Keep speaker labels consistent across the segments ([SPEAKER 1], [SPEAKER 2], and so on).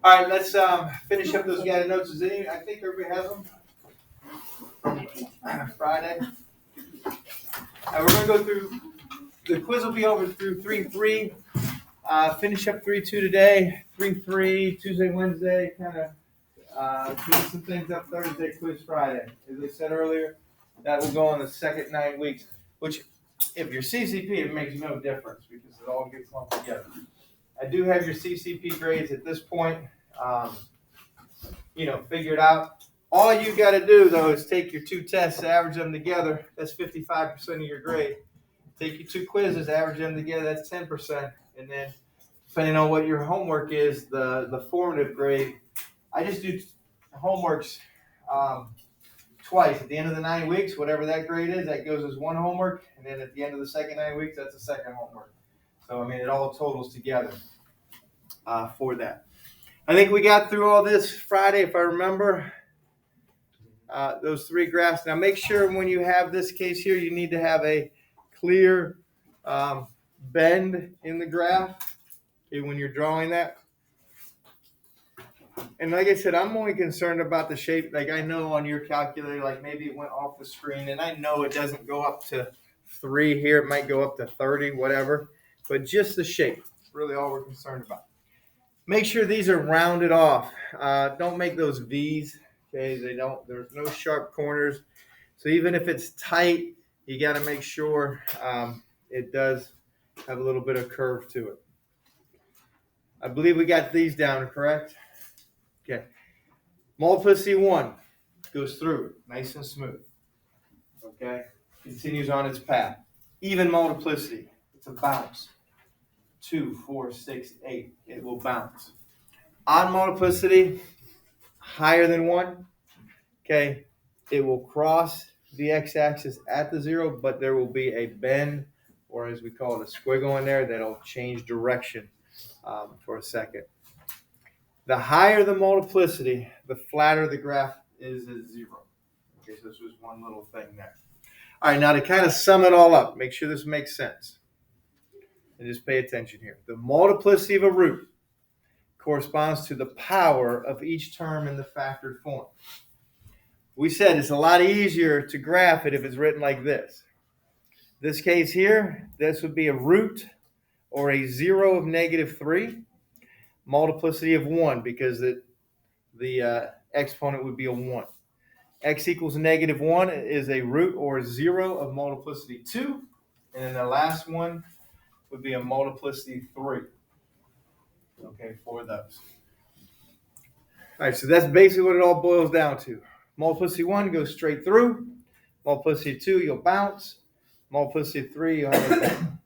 [SPEAKER 1] All right, let's finish up those guided notes. I think everybody has them. Friday. We're going to go through, the quiz will be over through 3-3. Finish up 3-2 today, 3-3, Tuesday, Wednesday, kind of clean some things up Thursday, quiz Friday. As I said earlier, that will go on the second 9 weeks, which if you're CCP, it makes no difference because it all gets lumped together. I do have your CCP grades at this point, figured out. All you got to do, though, is take your 2 tests, average them together. That's 55% of your grade. Take your 2 quizzes, average them together. That's 10%. And then, depending on what your homework is, the formative grade, I just do homeworks twice. At the end of the 9 weeks, whatever that grade is, that goes as one homework. And then at the end of the second 9 weeks, that's a second homework. So, it all totals together for that. I think we got through all this Friday, if I remember. Those 3 graphs. Now make sure when you have this case here, you need to have a clear bend in the graph when you're drawing that. And like I said, I'm only concerned about the shape. Like I know on your calculator, like maybe it went off the screen, and I know it doesn't go up to 3 here. It might go up to 30, whatever. But just the shape, really all we're concerned about. Make sure these are rounded off. Don't make those V's. Okay, there's no sharp corners. So even if it's tight, you got to make sure it does have a little bit of curve to it. I believe we got these down, correct? Okay. Multiplicity 1 goes through, nice and smooth. Okay, continues on its path. Even multiplicity, it's a bounce. 2, 4, 6, 8, it will bounce. Odd multiplicity, higher than 1, okay, it will cross the x-axis at the 0, but there will be a bend, or as we call it, a squiggle in there that'll change direction for a second. The higher the multiplicity, the flatter the graph is at 0. Okay, so this was one little thing there. All right, now to kind of sum it all up, make sure this makes sense. And just pay attention here. The multiplicity of a root corresponds to the power of each term in the factored form. We said it's a lot easier to graph it if it's written like this. This case here, this would be a root or a 0 of -3, multiplicity of 1 because the exponent would be a 1. X equals -1 is a root or 0 of multiplicity 2. And then the last one would be a multiplicity 3. Okay, for those. All right, so that's basically what it all boils down to. Multiplicity 1 goes straight through. Multiplicity 2, you'll bounce. Multiplicity 3, you'll have a bend.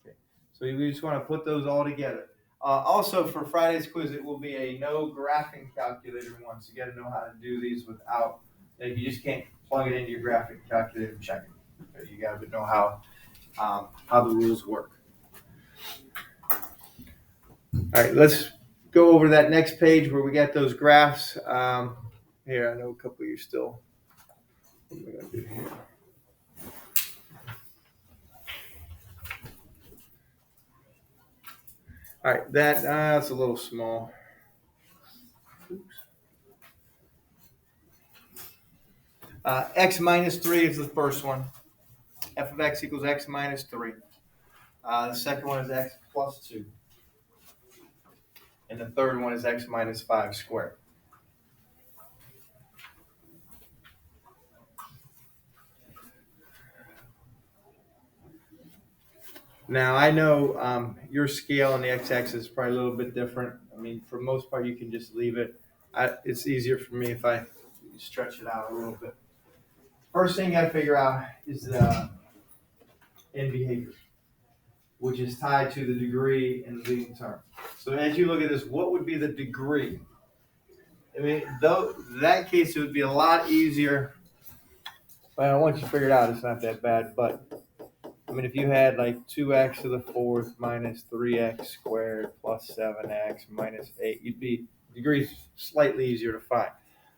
[SPEAKER 1] Okay, so we just want to put those all together. Also, for Friday's quiz, it will be a no graphing calculator one. So you got to know how to do these without, like, you just can't plug it into your graphing calculator and check it. Okay, you got to know how the rules work. All right, let's go over that next page where we got those graphs. Here, I know a couple of you still. What am I going to do here? All right, that's a little small. Oops. X minus 3 is the first one. f of x equals x minus 3. The second one is x plus 2. And the third one is x minus 5 squared. Now, I know your scale on the x-axis is probably a little bit different. I mean, for the most part, you can just leave it. It's easier for me if I stretch it out a little bit. First thing you got to figure out is the end behavior, which is tied to the degree in the leading term. So as you look at this, what would be the degree? I mean, though in that case, it would be a lot easier. Well, once you figure it out, it's not that bad. But I mean, if you had like 2x to the fourth minus 3x squared plus 7x minus 8, you'd be degrees slightly easier to find.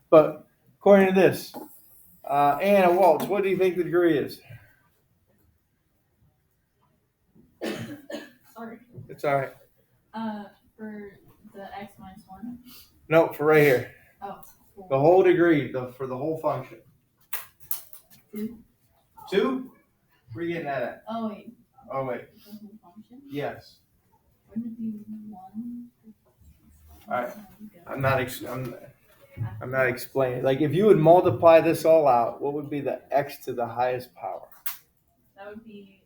[SPEAKER 1] But according to this, Anna Waltz, what do you think the degree is?
[SPEAKER 2] Sorry.
[SPEAKER 1] It's all right.
[SPEAKER 2] For the x minus 1?
[SPEAKER 1] No, for right here.
[SPEAKER 2] Oh.
[SPEAKER 1] The whole degree for the whole function.
[SPEAKER 2] 2?
[SPEAKER 1] 2? Where are you getting that at?
[SPEAKER 2] Oh, wait.
[SPEAKER 1] Oh, wait.
[SPEAKER 2] The whole function?
[SPEAKER 1] Yes.
[SPEAKER 2] Wouldn't it be 1?
[SPEAKER 1] All right. I'm not explaining. Like, if you would multiply this all out, what would be the x to the highest power?
[SPEAKER 2] That would be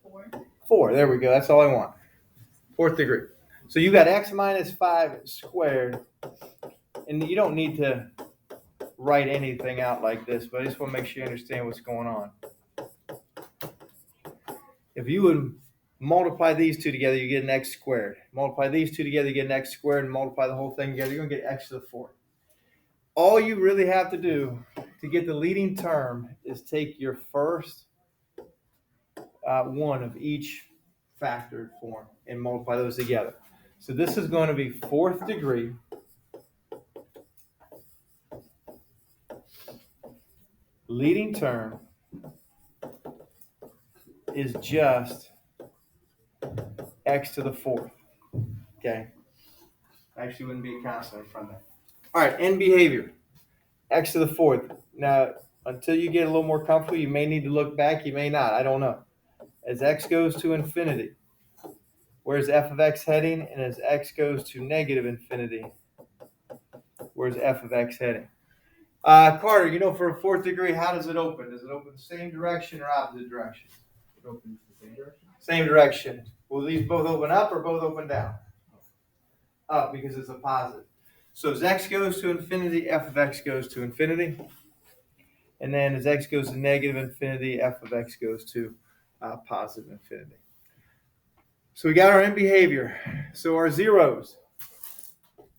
[SPEAKER 2] 4.
[SPEAKER 1] 4. There we go. That's all I want. 4th degree. So you got x minus 5 squared, and you don't need to write anything out like this, but I just want to make sure you understand what's going on. If you would multiply these two together, you get an x squared. Multiply these two together, you get an x squared, and multiply the whole thing together, you're going to get x to the 4th. All you really have to do to get the leading term is take your first one of each factored form and multiply those together. So this is going to be 4th degree leading term is just x to the 4th. Okay. Actually wouldn't be a constant in front of that. All right, end behavior. X to the 4th. Now, until you get a little more comfortable, you may need to look back. You may not. I don't know. As x goes to infinity, where's f of x heading? And as x goes to negative infinity, where's f of x heading? Carter, for a 4th degree, how does it open? Does it open the same direction or opposite direction?
[SPEAKER 3] It opens the same direction.
[SPEAKER 1] Same direction. Will these both open up or both open down? Up, because it's a positive. So as x goes to infinity, f of x goes to infinity. And then as x goes to negative infinity, f of x goes to positive infinity. So we got our end behavior. So our zeros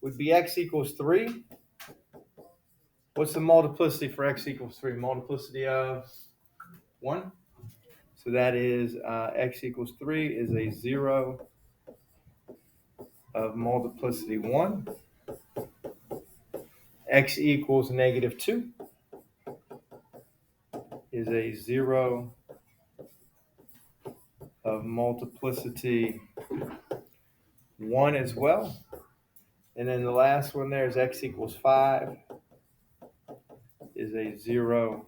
[SPEAKER 1] would be x equals 3. What's the multiplicity for x equals 3? Multiplicity of 1. So that is x equals 3 is a 0 of multiplicity 1. X equals negative 2 is a 0 of multiplicity 1 as well. And then the last one there is x equals 5 is a 0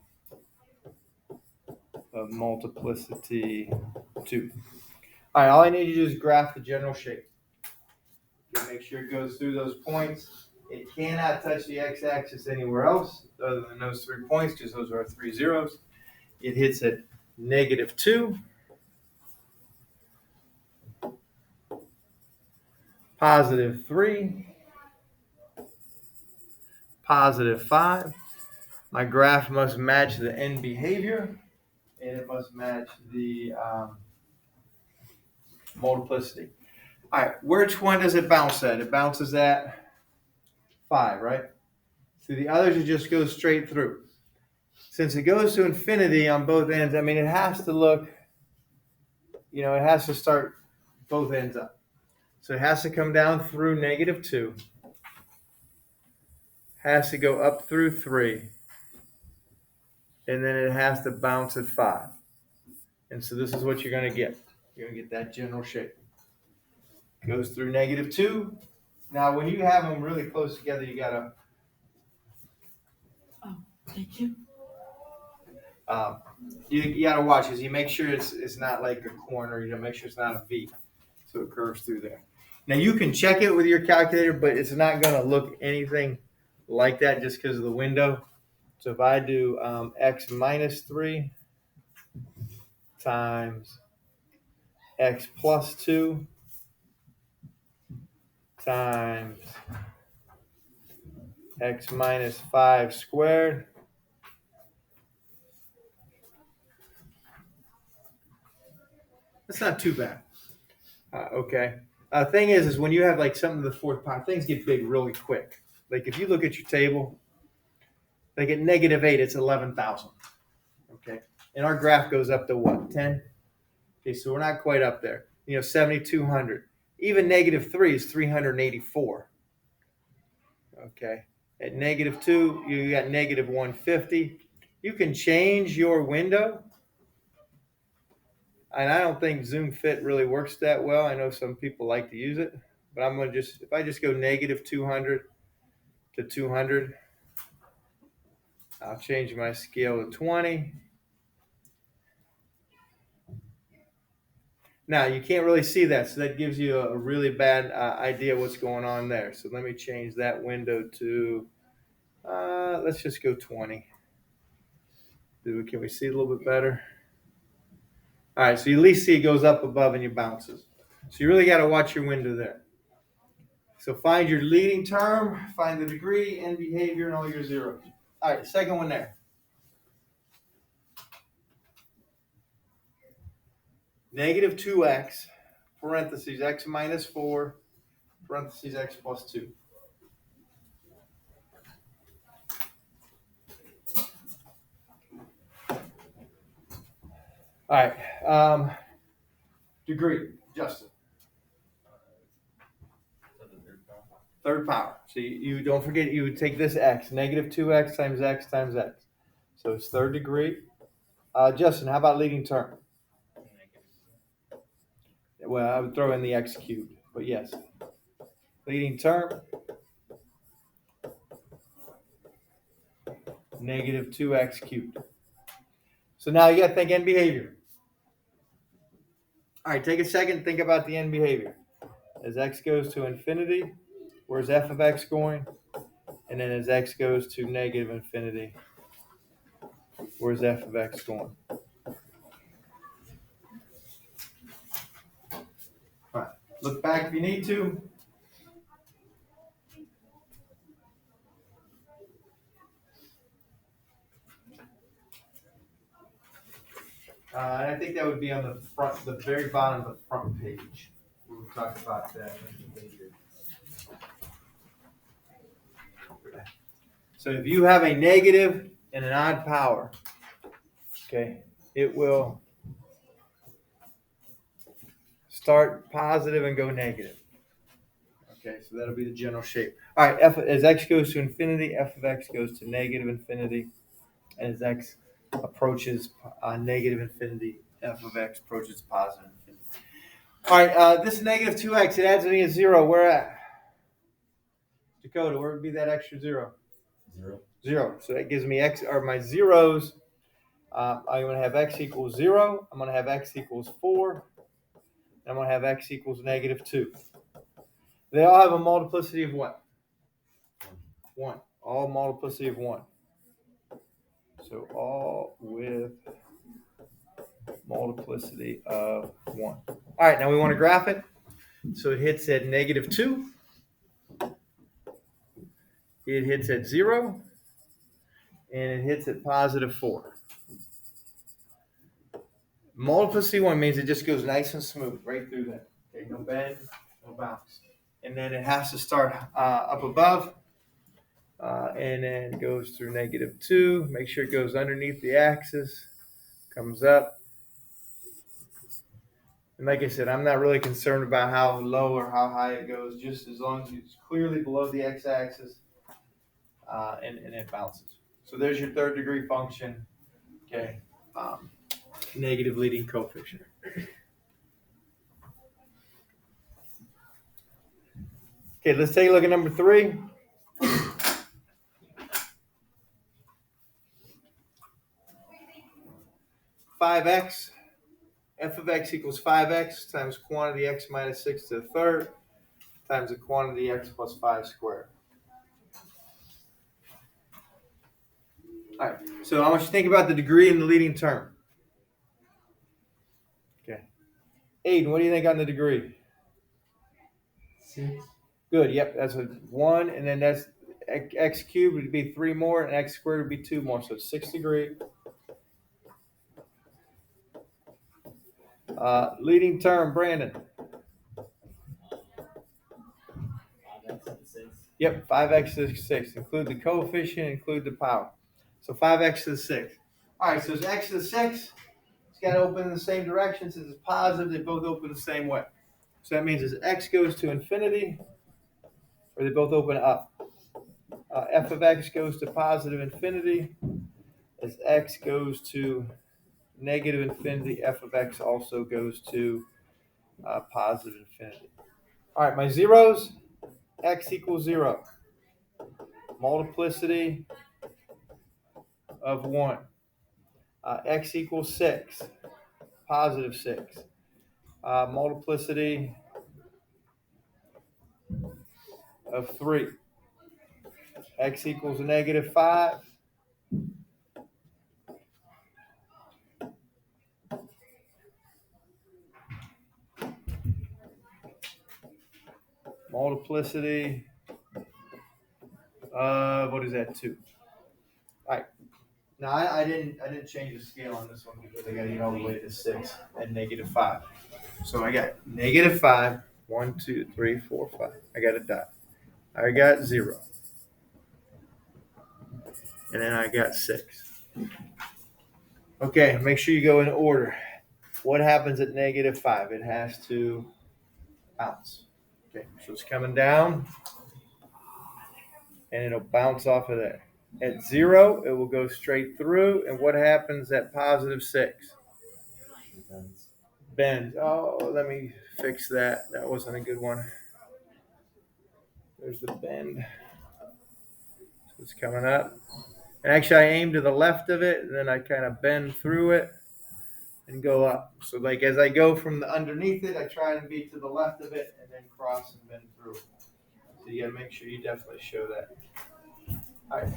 [SPEAKER 1] of multiplicity 2. All right, all I need you to do is graph the general shape. Make sure it goes through those points. It cannot touch the x-axis anywhere else other than those 3 points, because those are our 3 zeros. It hits at negative 2, positive 3, positive 5. My graph must match the end behavior, and it must match the multiplicity. All right, which one does it bounce at? It bounces at 5, right? So the others, it just goes straight through. Since it goes to infinity on both ends, I mean, it has to look, it has to start both ends up. So it has to come down through negative 2, has to go up through 3, and then it has to bounce at 5. And so this is what you're going to get. You're going to get that general shape. It goes through negative 2. Now, when you have them really close together, you got to
[SPEAKER 2] Thank you.
[SPEAKER 1] You got to watch because you make sure it's not like a corner. You know, make sure it's not a V, so it curves through there. Now you can check it with your calculator, but it's not going to look anything like that just because of the window. So if I do x minus 3 times x plus 2 times x minus 5 squared, that's not too bad. Okay. Thing is when you have like something to the fourth power, things get big really quick. Like if you look at your table, like at -8, it's 11,000. Okay. And our graph goes up to what, 10? Okay, so we're not quite up there. 7,200. Even -3 is 384. Okay. At -2, you got -150. You can change your window. And I don't think Zoom Fit really works that well. I know some people like to use it, but I'm going to if I just go -200 to 200, I'll change my scale to 20. Now you can't really see that, so that gives you a really bad idea what's going on there. So let me change that window to, let's just go 20. Can we see a little bit better? All right, so you at least see it goes up above and it bounces. So you really got to watch your window there. So find your leading term, find the degree and behavior and all your zeros. All right, the second one there. -2x, parentheses, x minus 4, parentheses, x plus 2. All right, degree, Justin. Third power. So you don't forget, you would take this x, -2x times x times x. So it's third degree. Justin, how about leading term? Well, I would throw in the x cubed, but yes. Leading term, -2x cubed. So now you got to think end behavior. All right, take a second, think about the end behavior. As x goes to infinity, where's f of x going? And then as x goes to -infinity, where's f of x going? All right, look back if you need to. And I think that would be on the front, the very bottom of the front page. We will talk about that behavior. So if you have a negative and an odd power, okay, it will start positive and go negative. Okay, so that'll be the general shape. All right, as x goes to infinity, f of x goes to -infinity. And as x approaches -infinity, f of x approaches positive infinity. All right, this -2x, it adds me a 0. Where at? Dakota, where would be that extra 0? 0. So that gives me x, or my zeros. I'm going to have x equals 0. I'm going to have x equals 4. And I'm going to have x equals -2. They all have a multiplicity of what? 1. All multiplicity of 1. So all with multiplicity of 1. All right, now we want to graph it. So it hits at -2. It hits at 0. And it hits at +4. Multiplicity 1 means it just goes nice and smooth right through there. Okay, no bend, no bounce. And then it has to start up above. And then it goes through -2. Make sure it goes underneath the axis. Comes up. And like I said, I'm not really concerned about how low or how high it goes, just as long as it's clearly below the x-axis and it bounces. So there's your third degree function, okay, negative leading coefficient. Okay, let's take a look at number 3. 5x. F of x equals 5x times quantity x minus 6 to the third times the quantity x plus 5 squared. All right, so I want you to think about the degree in the leading term. Okay. Aiden, what do you think on the degree?
[SPEAKER 3] 6.
[SPEAKER 1] Good, yep, that's a 1, and then that's x cubed would be 3 more, and x squared would be 2 more, so 6 degree. Leading term, Brandon.
[SPEAKER 3] 5x to the 6.
[SPEAKER 1] Yep, 5x to the 6. Include the coefficient, include the power. So 5x to the 6. All right, so it's x to the 6. It's got to open in the same direction. Since it's positive, they both open the same way. So that means as x goes to infinity, or they both open up. F of x goes to positive infinity. As x goes to negative infinity, f of x also goes to positive infinity. All right, my zeros, x equals 0. Multiplicity of 1. X equals 6, positive 6. Multiplicity of 3. X equals negative 5. Multiplicity of, what is that, 2. All right. Now I didn't change the scale on this one because I got to get all the way to 6 and negative 5. So I got negative 5, 1, 2, 3, 4, 5. I got a dot. I got 0. And then I got 6. Okay, make sure you go in order. What happens at negative 5? It has to bounce. Okay, so it's coming down, and it'll bounce off of there. At 0, it will go straight through, and what happens at positive 6? Bend. Oh, let me fix that. That wasn't a good one. There's the bend. So it's coming up. And actually, I aim to the left of it, and then I kind of bend through it and go up. So like as I go from the underneath it, I try to be to the left of it and then cross and bend through. So you gotta make sure you definitely show that. All right.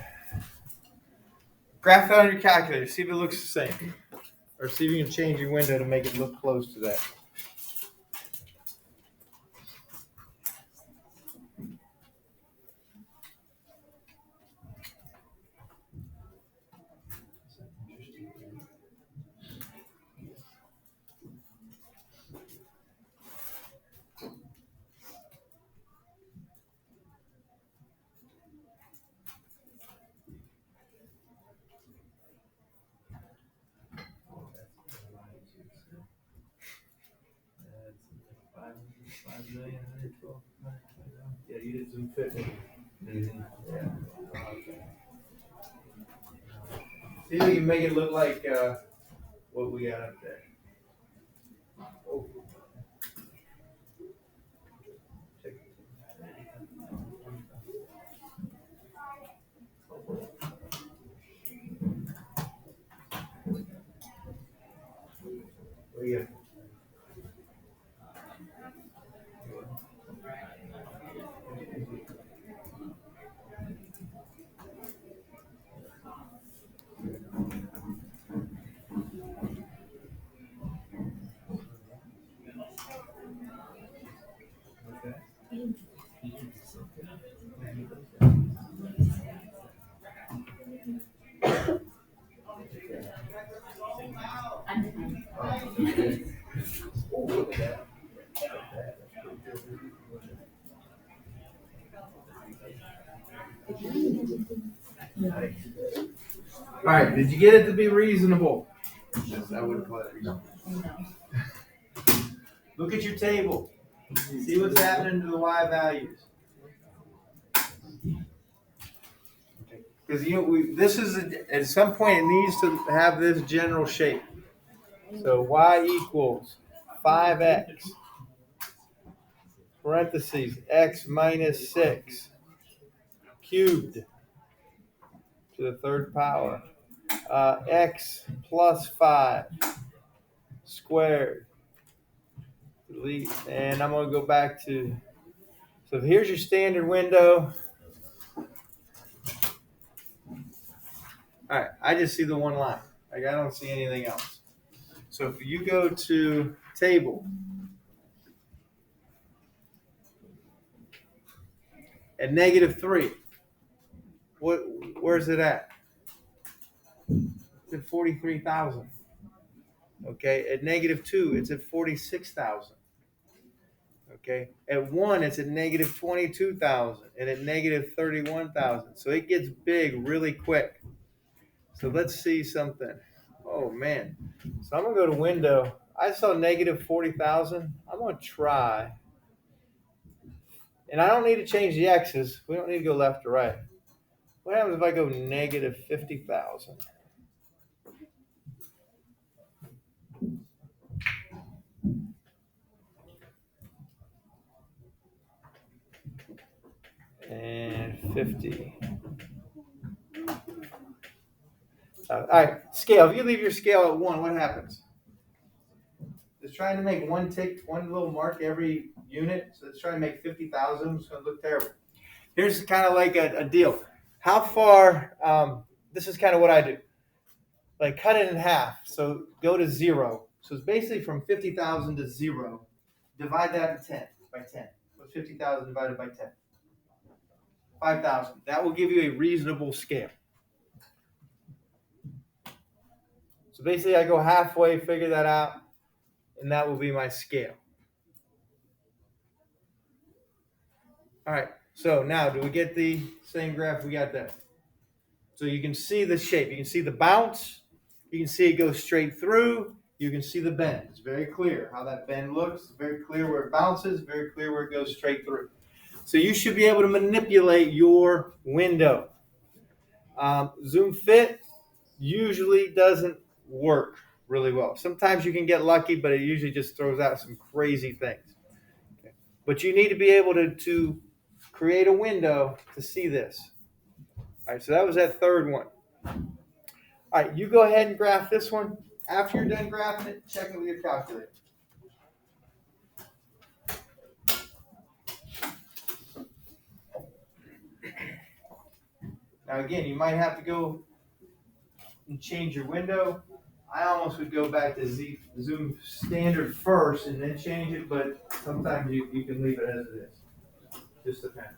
[SPEAKER 1] Graph that on your calculator. See if it looks the same. Or see if you can change your window to make it look close to that. Yeah, you did some fit. Yeah. See if we can make it look like what we got up there. Oh. What do you got? Oh, look at that. All right, did you get it to be reasonable? Yes, I wouldn't call it reasonable. Look at your table. See what's happening to the y values. Because this is at some point it needs to have this general shape. So y equals 5x parentheses x minus 6 cubed to the third power X plus 5 squared. Delete. And I'm going to go back to, so here's your standard window. All right, I just see the one line. Like I don't see anything else. So if you go to table, at -3, where's it at? It's at 43,000. Okay, at -2, it's at 46,000. Okay, at 1, it's at -22,000, and at -31,000. So it gets big really quick. So let's see something. Oh man. So I'm gonna go to window. I saw -40,000. I'm gonna try. And I don't need to change the X's. We don't need to go left or right. What happens if I go -50,000? And 50. All right, scale. If you leave your scale at 1, what happens? It's trying to make one tick, one little mark every unit. So it's trying to make 50,000. It's going to look terrible. Here's kind of like a deal. How far, this is kind of what I do. Like cut it in half. So go to 0. So it's basically from 50,000 to 0. Divide that by 10. What's 50,000 divided by 10? 5,000. That will give you a reasonable scale. So basically I go halfway, figure that out, and that will be my scale. All right, so now do we get the same graph we got there? So you can see the shape. You can see the bounce. You can see it go straight through. You can see the bend. It's very clear how that bend looks. It's very clear where it bounces, very clear where it goes straight through. So you should be able to manipulate your window. Zoom Fit usually doesn't work really well. Sometimes you can get lucky, but it usually just throws out some crazy things. Okay. But you need to be able to create a window to see this. All right, so that was that third one. All right, you go ahead and graph this one. After you're done graphing it, check it with your calculator. Now again, you might have to go and change your window. I almost would go back to Zoom standard first and then change it, but sometimes you can leave it as it is. Just depends.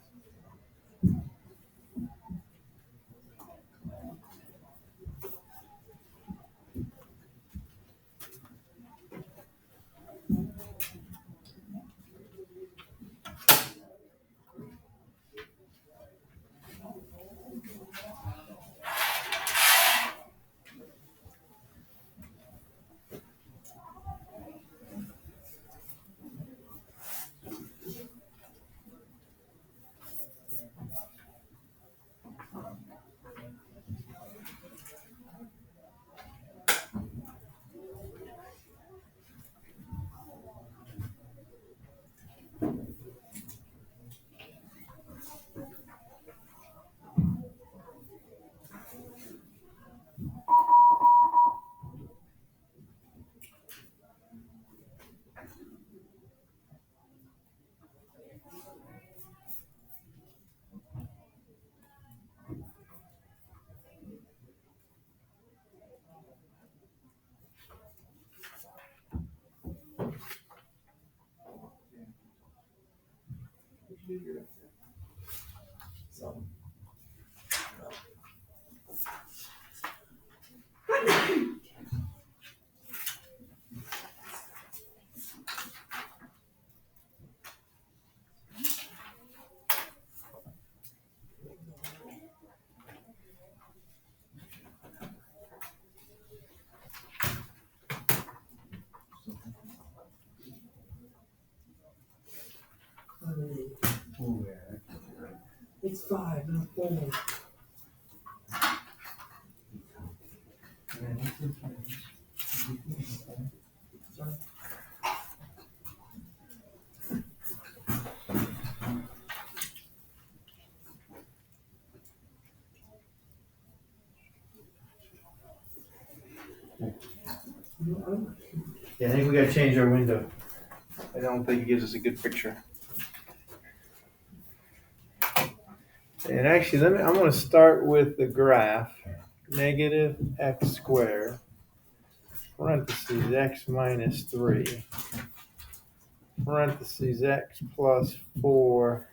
[SPEAKER 1] So.
[SPEAKER 4] It's 5, not 4. Sorry.
[SPEAKER 1] Yeah, I think we gotta change our window. I don't think it gives us a good picture. And actually, I'm gonna start with the graph, negative x squared, parentheses x minus 3, parentheses x plus 4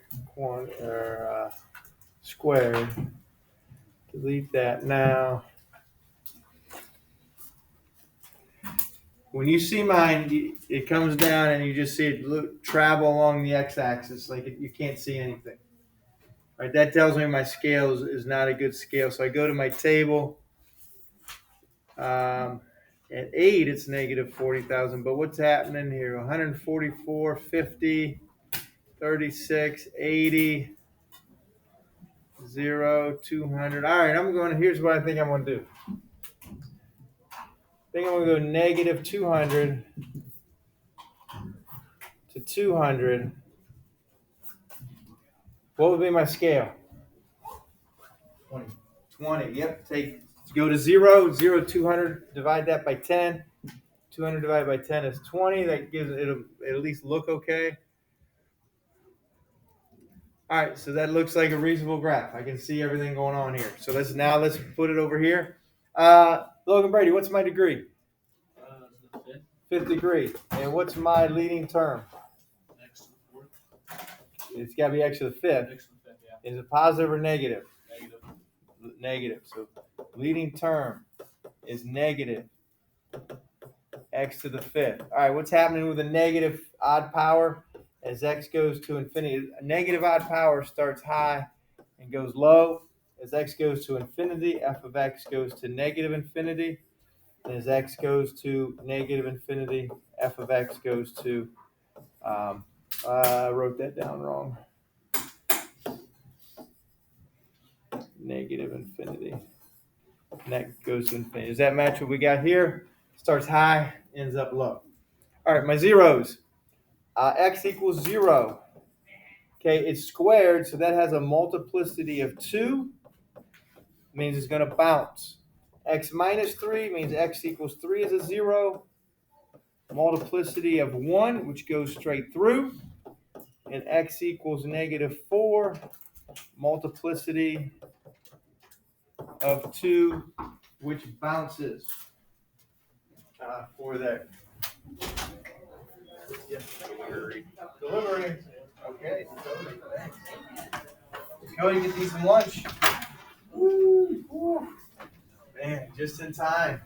[SPEAKER 1] squared. Delete that now. When you see mine, it comes down and you just see it travel along the x-axis like you can't see anything. All right, that tells me my scale is not a good scale. So I go to my table. At 8, it's negative 40,000. But what's happening here? 144, 50, 36, 80, 0, 200. All right, here's what I think I'm going to do. I think I'm going to go negative 200 to 200. What would be my scale? 20. Yep. Go to 0, 200. Divide that by 10. 200 divided by 10 is 20. That gives it'll at least look okay. All right, so that looks like a reasonable graph. I can see everything going on here. So let's put it over here. Logan Brady, what's my degree?
[SPEAKER 3] The fifth.
[SPEAKER 1] Fifth degree. And what's my leading term?
[SPEAKER 3] X to the fourth.
[SPEAKER 1] It's got to be x to the fifth.
[SPEAKER 3] X to the fifth, yeah.
[SPEAKER 1] Is it positive or negative?
[SPEAKER 3] Negative.
[SPEAKER 1] Negative. So leading term is negative x to the fifth. All right, what's happening with a negative odd power? As x goes to infinity, a negative odd power starts high and goes low. As x goes to infinity, f of x goes to negative infinity. And as x goes to negative infinity, f of x goes to, I wrote that down wrong. Negative infinity. And that goes to infinity. Does that match what we got here? Starts high, ends up low. All right, my zeros. X equals 0. Okay, it's squared, so that has a multiplicity of 2. Means it's going to bounce. X minus 3 means x equals 3 is a 0. Multiplicity of 1, which goes straight through. And x equals negative 4. Multiplicity of 2, which bounces for that. Yes, delivery. Okay. Go and get these some lunch. Woo. Man, just in time.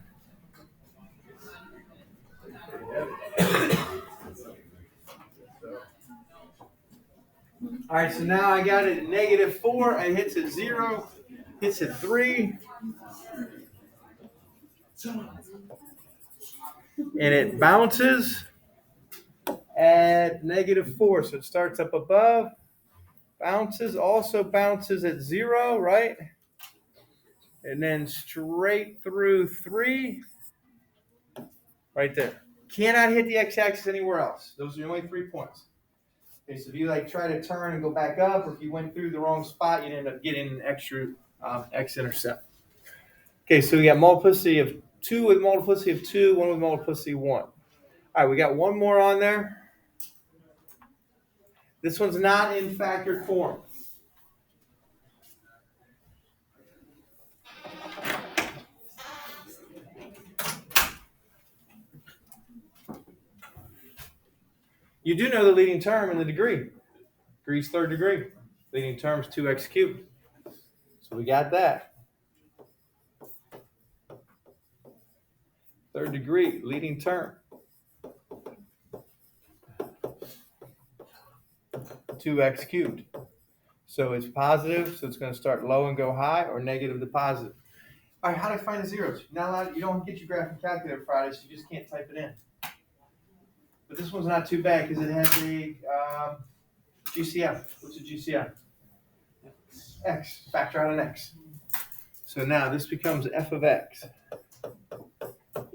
[SPEAKER 1] All right, so now I got it at negative 4. It hits at 0, hits at 3. And it bounces at negative 4. So it starts up above, also bounces at 0, right? And then straight through 3, right there. Cannot hit the x-axis anywhere else. Those are the only 3 points. Okay, so if you try to turn and go back up, or if you went through the wrong spot, you'd end up getting an extra x-intercept. Okay, so we got multiplicity of 2 with multiplicity of 2, 1 with multiplicity of 1. All right, we got one more on there. This one's not in factored form. You do know the leading term in the degree. Degree's third degree. Leading term is 2x cubed. So we got that. Third degree, leading term. 2x cubed. So it's positive, so it's going to start low and go high, or negative to positive. All right, how do I find the zeros? You're not allowed, you don't get your graphing calculator Friday, so you just can't type it in. But this one's not too bad because it has a GCF. What's a GCF? X. Factor out an x. So now this becomes f of x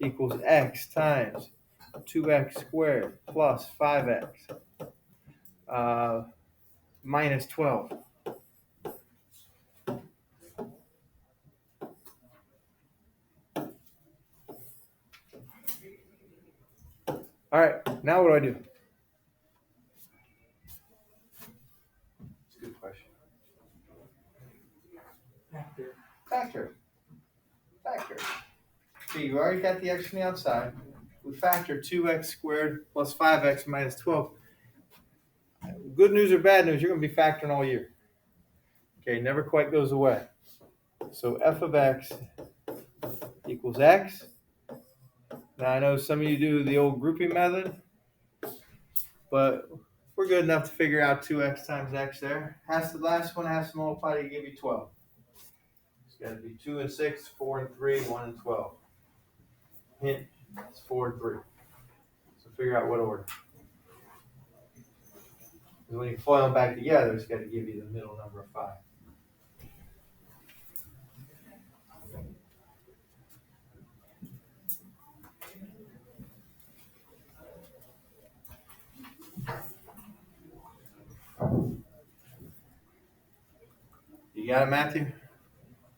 [SPEAKER 1] equals x times 2x squared plus 5x minus 12. All right, now what do I do? It's a good question.
[SPEAKER 4] Factor.
[SPEAKER 1] Factor. Factor. See, you already got the x from the outside. We factor 2x squared plus 5x minus 12. Good news or bad news, you're going to be factoring all year. Okay, never quite goes away. So f of x equals x. Now I know some of you do the old grouping method, but we're good enough to figure out 2x times x there. The last one has to multiply to give you 12. It's got to be 2 and 6, 4 and 3, 1 and 12. Hint, it's 4 and 3. So figure out what order. Because when you FOIL them back together, it's got to give you the middle number of 5. You got it, Matthew?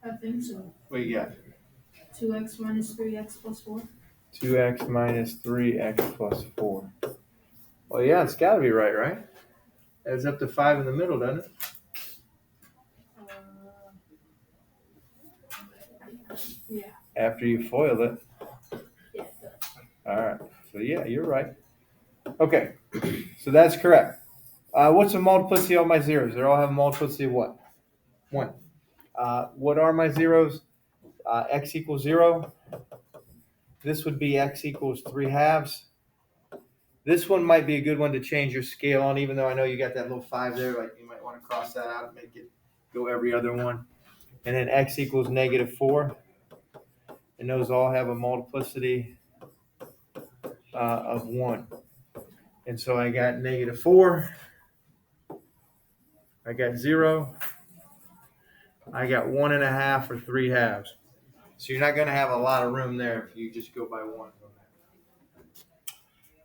[SPEAKER 2] I think so.
[SPEAKER 1] What you got?
[SPEAKER 2] 2x minus 3x plus 4.
[SPEAKER 1] 2x minus 3x plus 4. Well, yeah, it's got to be right, right? Adds up to 5 in the middle, doesn't it?
[SPEAKER 2] Yeah.
[SPEAKER 1] After you FOIL it.
[SPEAKER 2] Yeah.
[SPEAKER 1] All right. So, yeah, you're right. Okay. So that's correct. What's the multiplicity of my zeros? They all have a multiplicity of what? 1. What are my zeros? X equals 0. This would be x equals 3 halves. This one might be a good one to change your scale on, even though I know you got that little 5 there. Like you might want to cross that out and make it go every other one. And then x equals negative 4. And those all have a multiplicity of 1. And so I got negative 4. I got 0. I got 1.5 or 3 halves. So you're not going to have a lot of room there if you just go by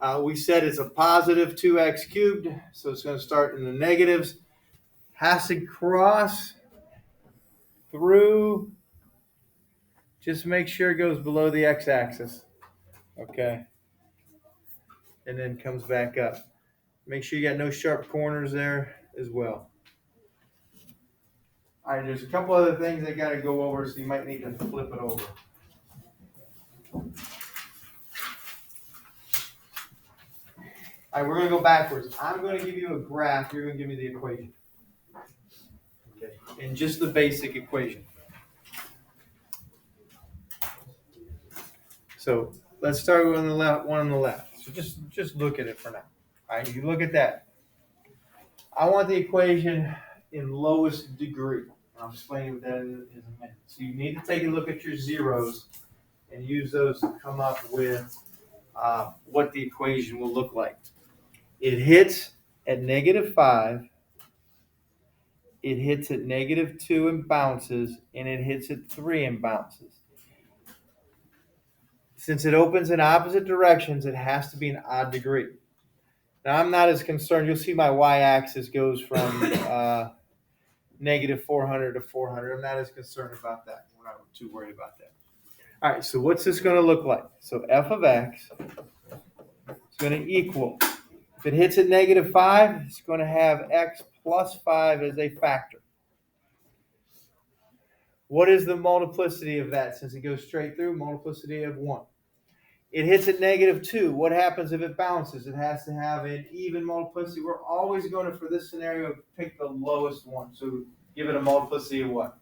[SPEAKER 1] 1. We said it's a positive 2x cubed, so it's going to start in the negatives. Has to cross through. Just make sure it goes below the x-axis. Okay. And then comes back up. Make sure you got no sharp corners there as well. All right, there's a couple other things I got to go over, so you might need to flip it over. All right, we're going to go backwards. I'm going to give you a graph. You're going to give me the equation. Okay. And just the basic equation. So let's start with one on the left. So just look at it for now. All right, you look at that. I want the equation in lowest degree. I'll explain what that is in a minute. So you need to take a look at your zeros and use those to come up with what the equation will look like. It hits at negative 5. It hits at negative 2 and bounces, and it hits at 3 and bounces. Since it opens in opposite directions, it has to be an odd degree. Now, I'm not as concerned. You'll see my y-axis goes from negative 400 to 400. I'm not as concerned about that. We're not too worried about that. All right, so what's this going to look like? So f of x is going to equal, if it hits at negative 5, it's going to have x plus 5 as a factor. What is the multiplicity of that? Since it goes straight through, multiplicity of 1. It hits at negative 2. What happens if it bounces? It has to have an even multiplicity. We're always going to, for this scenario, pick the lowest one. So give it a multiplicity of what?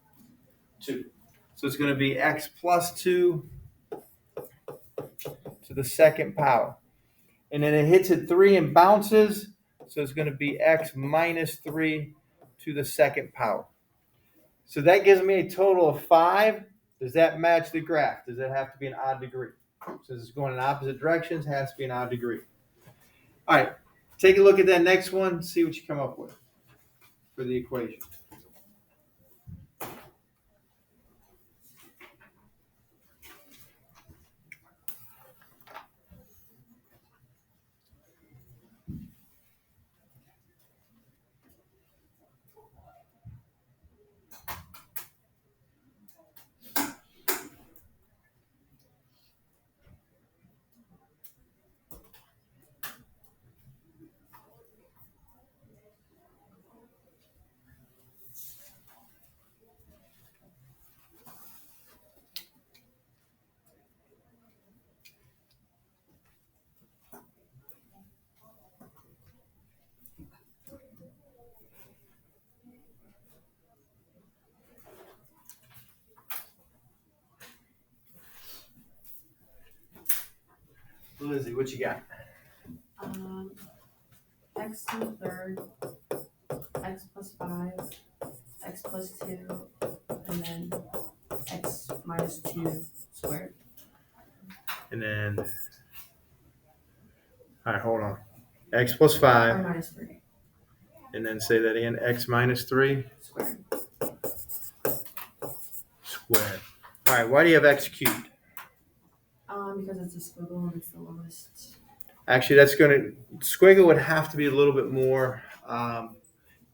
[SPEAKER 1] 2. So it's going to be x plus 2 to the second power. And then it hits at 3 and bounces. So it's going to be x minus 3 to the second power. So that gives me a total of 5. Does that match the graph? Does that have to be an odd degree? Since it's going in opposite directions, it has to be an odd degree. All right, take a look at that next one, see what you come up with for the equation. Lizzie, what you got?
[SPEAKER 5] X to the third, x plus 5, x plus 2, and then x minus 2 squared.
[SPEAKER 1] And then, all right, hold on. X plus 5.
[SPEAKER 5] Or minus 3
[SPEAKER 1] And then say that again. X minus 3
[SPEAKER 5] squared.
[SPEAKER 1] squared. All right, why do you have x cubed?
[SPEAKER 5] Because it's a squiggle and it's the lowest.
[SPEAKER 1] Actually, that's going to, squiggle would have to be a little bit more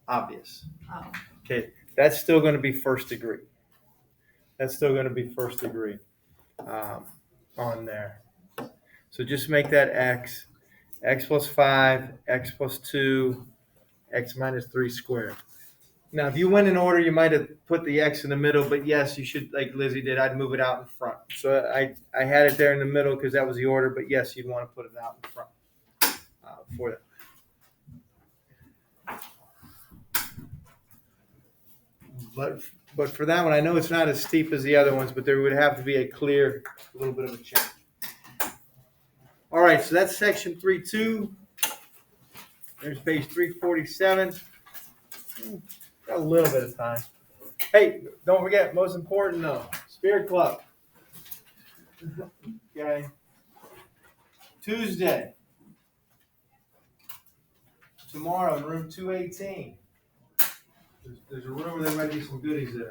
[SPEAKER 1] obvious.
[SPEAKER 5] Oh.
[SPEAKER 1] Okay, that's still going to be first degree. That's still going to be first degree on there. So just make that x plus 5, x plus 2, x minus 3 squared. Now, if you went in order, you might have put the x in the middle, but yes, you should, like Lizzie did, I'd move it out in front. So I had it there in the middle because that was the order, but yes, you'd want to put it out in front for that. But for that one, I know it's not as steep as the other ones, but there would have to be a clear little bit of a change. All right, so that's section 3.2. There's page 347. Got a little bit of time. Hey, don't forget, most important though, Spirit Club. Okay. Tuesday. Tomorrow in room 218. There's a room where there might be some goodies there.